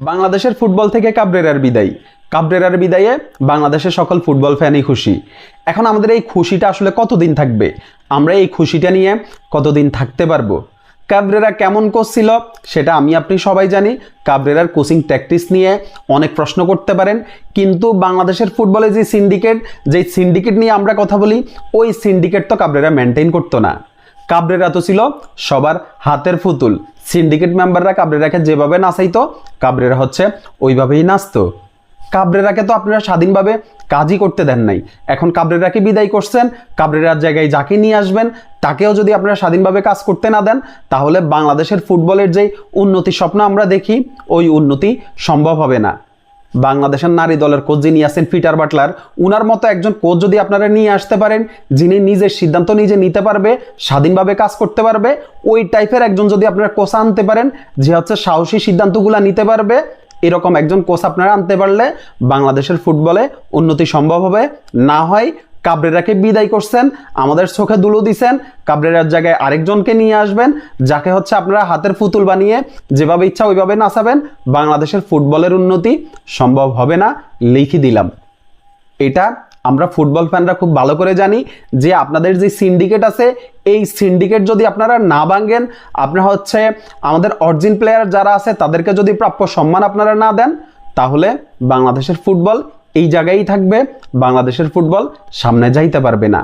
বাংলাদেশের ফুটবল থেকে কাবরেরার বিদায়। কাবরেরার বিদায়ে বাংলাদেশের সকল ফুটবল ফ্যানই খুশি। এখন আমাদের এই খুশিটা আসলে কতদিন থাকবে, আমরা এই খুশিটা নিয়ে কতদিন থাকতে পারবো? কাবরেরা কেমন কোচ ছিল সেটা আমি আপনি সবাই জানি। কাবরেরার কোচিং ট্যাকটিক্স নিয়ে অনেক প্রশ্ন করতে পারেন, কিন্তু বাংলাদেশের ফুটবলে যে সিন্ডিকেট নিয়ে আমরা কথা বলি, ওই সিন্ডিকেট তো কাবরেরা মেনটেন করতো না। কাবরেরা তো ছিল সবার হাতের পুতুল। সিন্ডিকেট মেম্বাররা কাবরেরাকে যেভাবে নাচাইতো, কাবরেরা হচ্ছে ওইভাবেই নাচতো। কাবরেরাকে তো আপনারা স্বাধীনভাবে কাজই করতে দেন নাই। এখন কাবরেরাকে বিদায় করছেন, কাবরেরার জায়গায় যাকে নিয়ে আসবেন তাকেও যদি আপনারা স্বাধীনভাবে কাজ করতে না দেন, তাহলে বাংলাদেশের ফুটবলের যে উন্নতি স্বপ্ন আমরা দেখি, ওই উন্নতি সম্ভব হবে না। বাংলাদেশের নারী দলের কোচ যিনি আছেন পিটার বাটলার, উনার মতো একজন কোচ যদি আপনারা নিয়ে আসতে পারেন, যিনি নিজের সিদ্ধান্ত নিজে নিতে পারবে, স্বাধীনভাবে কাজ করতে পারবে, ওই টাইপের একজন যদি আপনারা কোচ আনতে পারেন, যে হচ্ছে সাহসী সিদ্ধান্তগুলো নিতে পারবে, এরকম একজন কোচ আপনারা আনতে পারলে বাংলাদেশের ফুটবলে উন্নতি সম্ভব হবে। না হয় কাবরেরাকে বিদায় করছেন, আমাদের চোখে ধুলো দিছেন, কাবরেরার জায়গায় আরেকজনকে নিয়ে আসবেন, যাকে হচ্ছে আপনারা হাতের পুতুল বানিয়ে যেভাবে ইচ্ছা ওইভাবে নাচাবেন। বাংলাদেশের ফুটবলের উন্নতি সম্ভব হবে না, লিখে দিলাম। এটা আমরা ফুটবল ফ্যানরা খুব ভালো করে জানি যে আপনাদের যে সিন্ডিকেট আছে, এই সিন্ডিকেট যদি আপনারা না ভাঙেন, আপনারা হচ্ছে আমাদের অরিজিন প্লেয়ার যারা আছে তাদেরকে যদি প্রাপ্য সম্মান আপনারা না দেন, তাহলে বাংলাদেশের ফুটবল এই জায়গায় থাকবে, বাংলাদেশের ফুটবল সামনে যাইতে পারবে না।